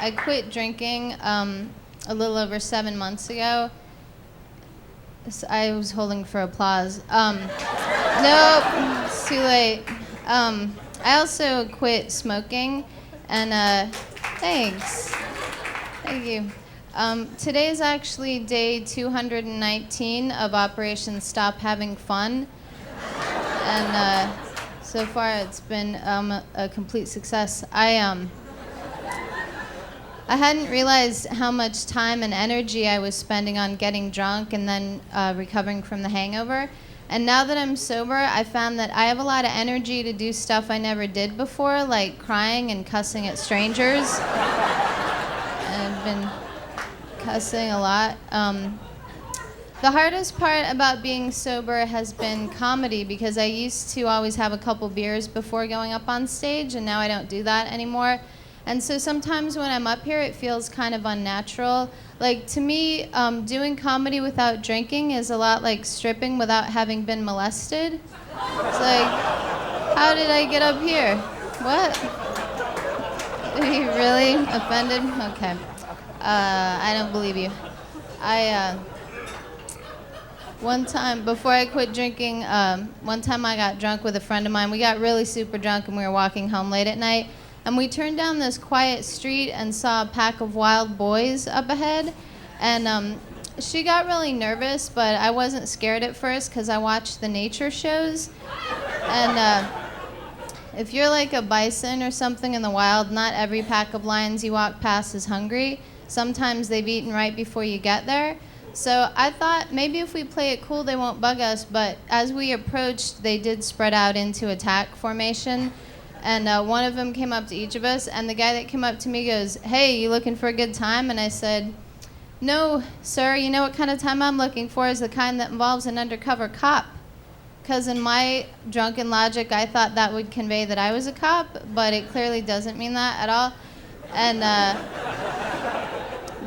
I quit drinking a little over 7 months ago. I was holding for applause. Nope, it's too late. I also quit smoking, and thanks. Thank you. Today is actually day 219 of Operation Stop Having Fun, and so far it's been a complete success. I hadn't realized how much time and energy I was spending on getting drunk and then recovering from the hangover. And now that I'm sober, I found that I have a lot of energy to do stuff I never did before, like crying and cussing at strangers. And I've been cussing a lot. The hardest part about being sober has been comedy, because I used to always have a couple beers before going up on stage, and now I don't do that anymore. And so sometimes when I'm up here, it feels kind of unnatural. Like, to me, doing comedy without drinking is a lot like stripping without having been molested. It's like, how did I get up here? What? Are you really offended? Okay. I don't believe you. One time, before I quit drinking, one time I got drunk with a friend of mine. We got really super drunk and we were walking home late at night. And we turned down this quiet street and saw a pack of wild boys up ahead. And she got really nervous, but I wasn't scared at first because I watched the nature shows. And if you're like a bison or something in the wild, not every pack of lions you walk past is hungry. Sometimes they've eaten right before you get there. So I thought maybe if we play it cool, they won't bug us. But as we approached, they did spread out into attack formation. And one of them came up to each of us, and the guy that came up to me goes, "Hey, you looking for a good time?" And I said, "No, sir, you know what kind of time I'm looking for is the kind that involves an undercover cop." Because in my drunken logic, I thought that would convey that I was a cop, but it clearly doesn't mean that at all. And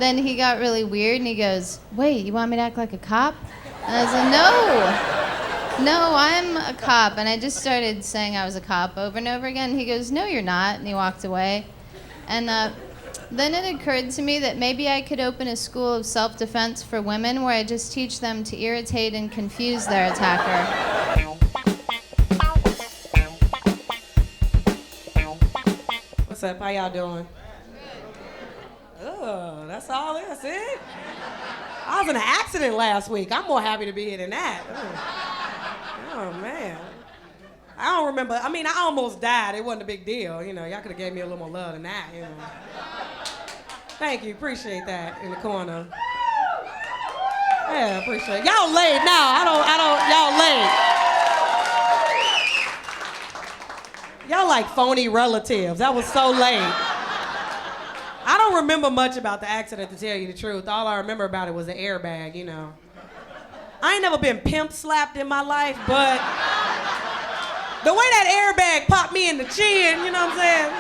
then he got really weird, and he goes, "Wait, you want me to act like a cop?" And I said, No, I'm a cop. And I just started saying I was a cop over and over again. He goes, "No, you're not." And he walked away. And then it occurred to me that maybe I could open a school of self-defense for women where I just teach them to irritate and confuse their attacker. What's up? How y'all doing? Oh, that's all. That's it? I was in an accident last week. I'm more happy to be here than that. Oh, man. I don't remember. I mean, I almost died. It wasn't a big deal. You know, y'all could have gave me a little more love than that, you know. Thank you. Appreciate that in the corner. Yeah, appreciate it. Y'all late now. Y'all late. Y'all like phony relatives. That was so late. I don't remember much about the accident, to tell you the truth. All I remember about it was the airbag, you know. I ain't never been pimp slapped in my life, but the way that airbag popped me in the chin, you know what I'm saying?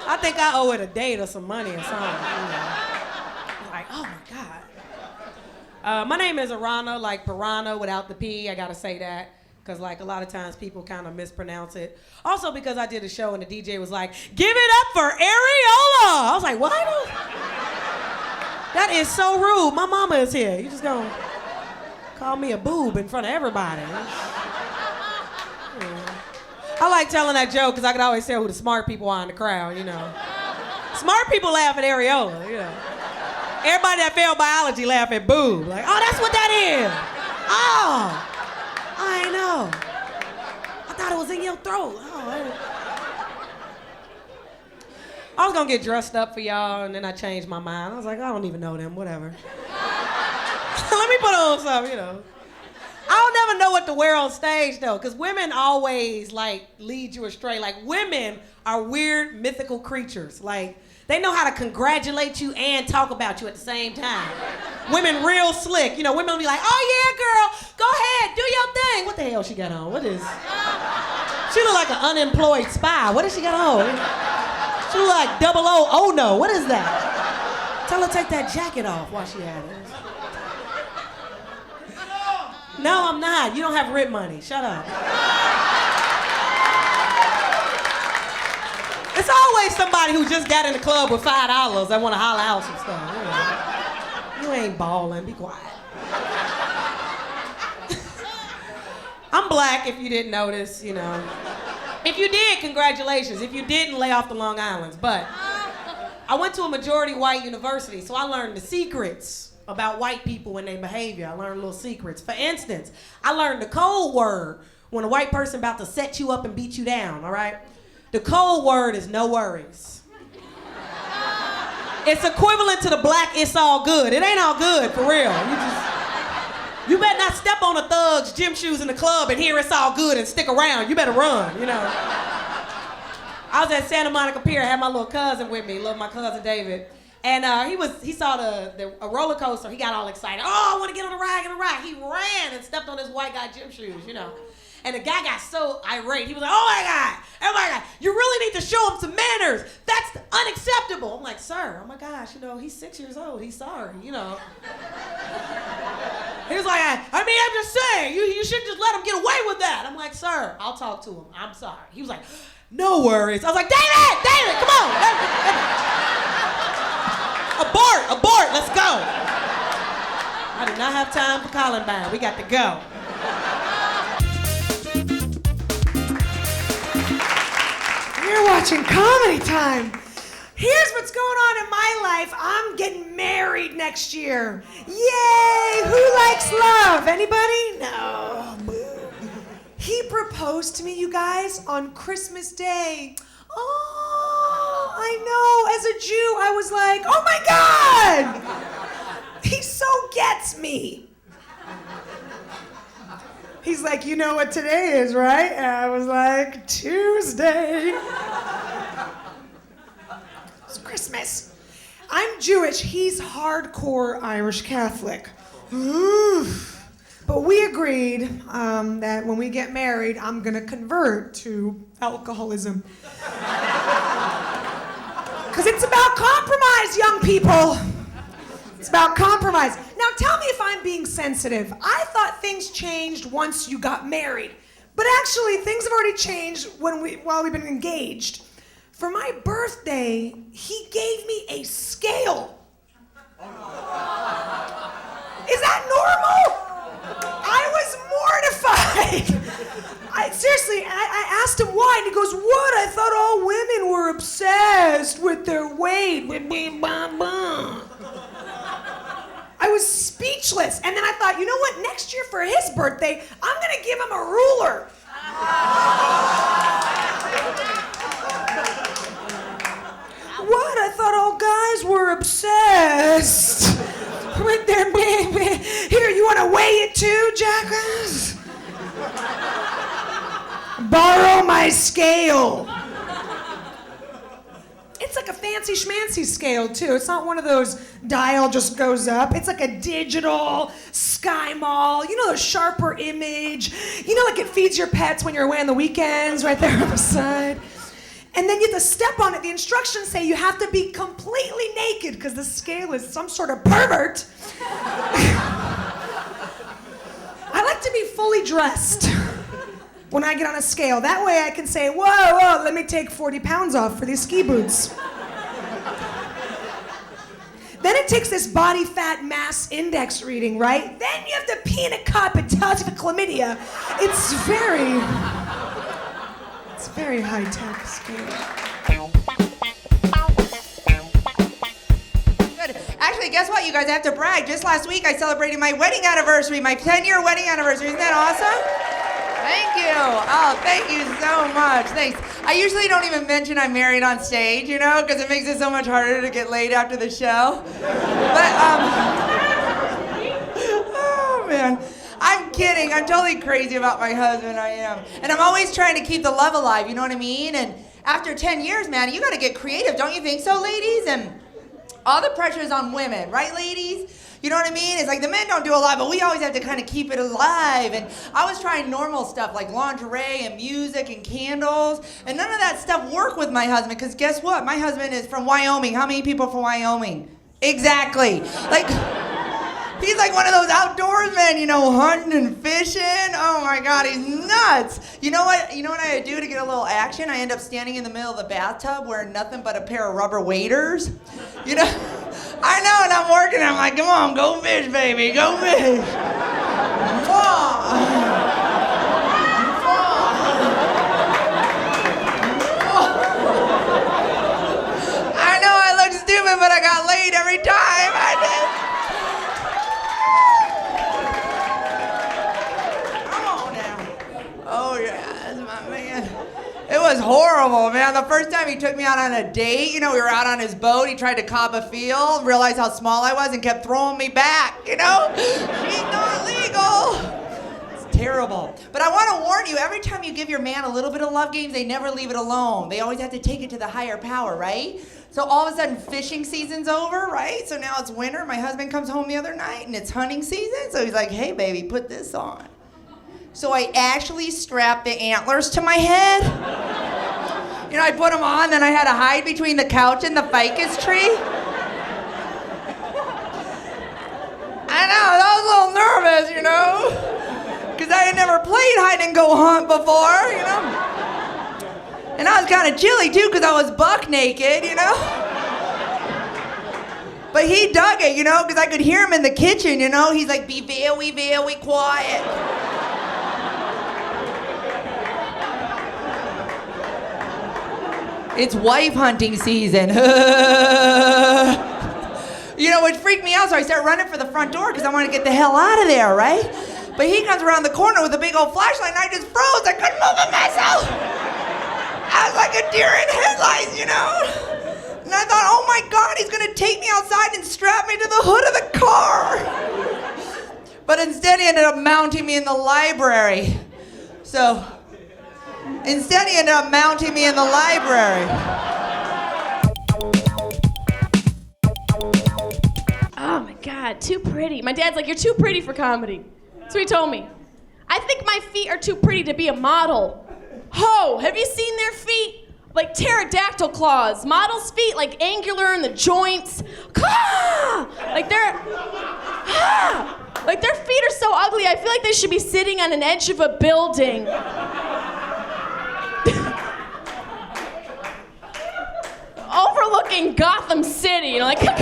I think I owe it a date or some money or something. You know. Like, oh my God. My name is Aarona, like piranha without the P. I gotta say that, because like a lot of times people kind of mispronounce it. Also because I did a show and the DJ was like, "Give it up for Areola." I was like, what? That is so rude. My mama is here. You just gonna call me a boob in front of everybody. I like telling that joke because I could always tell who the smart people are in the crowd, you know. Smart people laugh at areola, you know. Everybody that failed biology laugh at boob. Like, oh, that's what that is. Oh, I know. I thought it was in your throat. Oh, I was gonna get dressed up for y'all, and then I changed my mind. I was like, I don't even know them, whatever. Let me put on something, you know. I don't never know what to wear on stage, though, because women always, like, lead you astray. Like, women are weird, mythical creatures. Like, they know how to congratulate you and talk about you at the same time. Women real slick. You know, women will be like, oh, yeah, girl, go ahead, do your thing. What the hell she got on? What is... She look like an unemployed spy. What does she got on? She look like 00, oh no, what is that? Tell her to take that jacket off while she at it. No, I'm not. You don't have rent money. Shut up. It's always somebody who just got in the club with $5 that want to holler out some stuff. You ain't balling. Be quiet. I'm black, if you didn't notice, you know. If you did, congratulations. If you didn't, lay off the Long Islands. But I went to a majority white university, so I learned the secrets about white people and their behavior. I learned little secrets. For instance, I learned the code word when a white person about to set you up and beat you down, all right? The code word is no worries. It's equivalent to the black it's all good. It ain't all good, for real. You better not step on a thug's gym shoes in the club and hear it's all good and stick around. You better run, you know. I was at Santa Monica Pier. I had my little cousin with me, my cousin David. And he saw a roller coaster. He got all excited. Oh, I want to get on a ride, get on a ride. He ran and stepped on this white guy gym shoes, you know. And the guy got so irate. He was like, oh my God, you really need to show him some manners. That's unacceptable. I'm like, sir, oh my gosh, you know, he's 6 years old. He's sorry, you know. He was like, I mean, I'm just saying, you shouldn't just let him get away with that. I'm like, sir, I'll talk to him. I'm sorry. He was like, no worries. I was like, David, come on. Abort, let's go. I do not have time for Columbine. We got to go. You're watching Comedy Time. Here's what's going on in my life. I'm getting married next year. Yay! Who likes love? Anybody? No. He proposed to me, you guys, on Christmas Day. Oh, I know. As a Jew, I was like, oh my God! He so gets me. He's like, you know what today is, right? And I was like, Tuesday. It's Christmas. I'm Jewish. He's hardcore Irish Catholic. But we agreed that when we get married, I'm going to convert to alcoholism. Because it's about compromise, young people. It's about compromise. Now tell me if I'm being sensitive. I thought things changed once you got married. But actually, things have already changed while we've been engaged. For my birthday, he gave me a scale. Is that normal? I was mortified. Seriously, I asked him why, and he goes, what? I thought all women were obsessed with their weight. I was speechless. And then I thought, you know what? Next year for his birthday, I'm going to give him a ruler. What? I thought all guys were obsessed with their baby. Here, you want to weigh it too, jackass? Borrow my scale. It's like a fancy schmancy scale, too. It's not one of those dial just goes up. It's like a digital Sky Mall. You know, the sharper image. You know, like it feeds your pets when you're away on the weekends, right there on the side. And then you have to step on it. The instructions say you have to be completely naked because the scale is some sort of pervert. I like to be fully dressed when I get on a scale. That way I can say, whoa, let me take 40 pounds off for these ski boots. Then it takes this body fat mass index reading, right? Then you have to pee in a cup. It tells you the chlamydia. It's very high-tech scale. Good. Actually, guess what, you guys? I have to brag. Just last week, I celebrated my wedding anniversary, my 10-year wedding anniversary. Isn't that awesome? Thank you. Oh, thank you so much. Thanks. I usually don't even mention I'm married on stage, you know, because it makes it so much harder to get laid after the show. But, oh, man. I'm kidding. I'm totally crazy about my husband. I am. And I'm always trying to keep the love alive, you know what I mean? And after 10 years, man, you got to get creative, don't you think so, ladies? And all the pressure is on women, right, ladies? You know what I mean? It's like the men don't do a lot, but we always have to kind of keep it alive. And I was trying normal stuff like lingerie and music and candles. And none of that stuff worked with my husband, because guess what? My husband is from Wyoming. How many people from Wyoming? Exactly. Like, He's like one of those outdoorsmen, you know, hunting and fishing. Oh my God, he's nuts. You know what I do to get a little action? I end up standing in the middle of the bathtub wearing nothing but a pair of rubber waders. You know, I know, and I'm working. I'm like, come on, go fish, baby, go fish. I know I look stupid, but I got laid every time I did. Oh yeah, that's my man. It was horrible, man. The first time he took me out on a date, you know, we were out on his boat. He tried to cop a feel, realized how small I was, and kept throwing me back, you know? She's not legal. It's terrible. But I want to warn you, every time you give your man a little bit of love games, they never leave it alone. They always have to take it to the higher power, right? So all of a sudden, fishing season's over, right? So now it's winter. My husband comes home the other night, and it's hunting season. So he's like, hey, baby, put this on. So I actually strapped the antlers to my head. You know, I put them on, then I had to hide between the couch and the ficus tree. I know, I was a little nervous, you know, because I had never played hide and go hunt before, you know. And I was kind of chilly too, because I was buck naked, you know. But he dug it, you know, because I could hear him in the kitchen, you know. He's like, be very, very quiet. It's wife hunting season. You know, it freaked me out, so I started running for the front door because I wanted to get the hell out of there, right? But he comes around the corner with a big old flashlight, and I just froze. I couldn't move myself. I was like a deer in headlights, you know? And I thought, oh my God, he's gonna take me outside and strap me to the hood of the car. But instead, he ended up mounting me in the library. So, instead, he ended up mounting me in the library. Oh my God, too pretty. My dad's like, you're too pretty for comedy. That's what he told me. I think my feet are too pretty to be a model. Ho, have you seen their feet? Like pterodactyl claws. Models' feet, like angular in the joints. Like they're, like their feet are so ugly, I feel like they should be sitting on an edge of a building. Overlooking Gotham City, you know, like, Does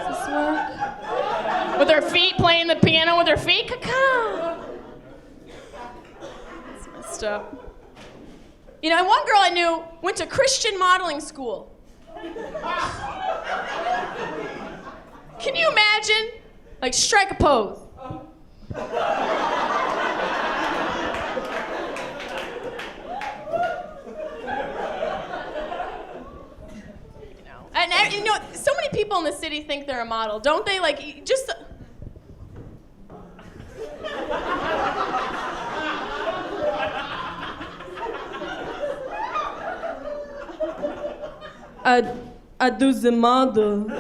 this work? With her feet, playing the piano with her feet, That's messed up. You know, and one girl I knew went to Christian modeling school. Can you imagine? Like, strike a pose. And you know, so many people in the city think they're a model, don't they? Like, just. I do the model.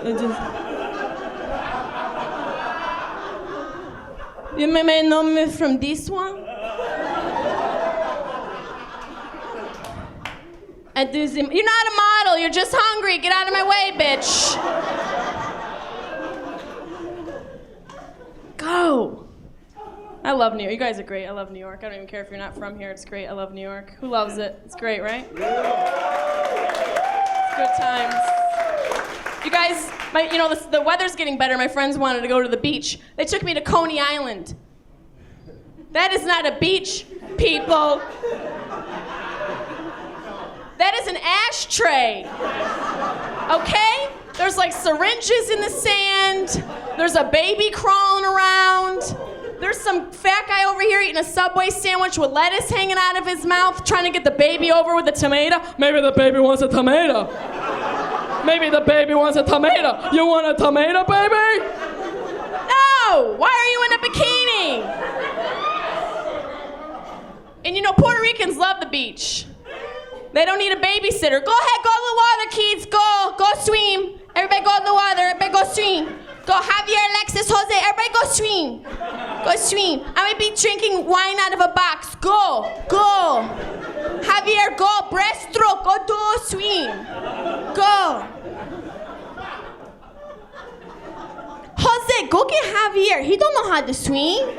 You may know me from this one? I do the. You're not a model. You're just hungry. Get out of my way, bitch. Go. I love New York. You guys are great. I love New York. I don't even care if you're not from here. It's great. I love New York. Who loves it? It's great, right? It's good times. You guys, you know, the weather's getting better. My friends wanted to go to the beach. They took me to Coney Island. That is not a beach, people. That is an ashtray. Okay? There's like syringes in the sand. There's a baby crawling around. There's some fat guy over here eating a Subway sandwich with lettuce hanging out of his mouth, trying to get the baby over with a tomato. Maybe the baby wants a tomato. Maybe the baby wants a tomato. You want a tomato, baby? No! Why are you in a bikini? And you know, Puerto Ricans love the beach. They don't need a babysitter. Go ahead, go to the water, kids. Go swim. Everybody go to the water. Everybody go swim. Go Javier, Alexis, Jose. Everybody go swim. swim. I'm gonna be drinking wine out of a box. Go. Javier, go. Breaststroke. Go do a swim. Go. Jose, go get Javier. He don't know how to swim.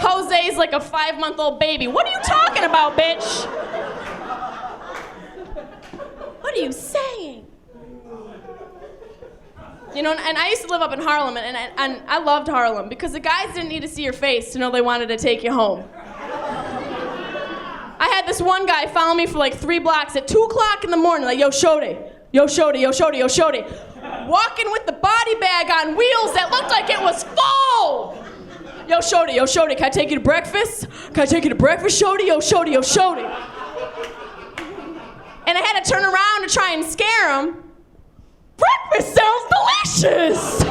Jose's like a 5-month-old baby. What are you talking about, bitch? What are you saying? You know, and I used to live up in Harlem, and I loved Harlem because the guys didn't need to see your face to know they wanted to take you home. I had this one guy follow me for like 3 blocks at 2 o'clock in the morning, like, yo, shorty. Walking with the body bag on wheels that looked like it was full. Yo, shorty, can I take you to breakfast? Shorty? Yo, shorty. And I had to turn around to try and scare him. Breakfast sounds delicious!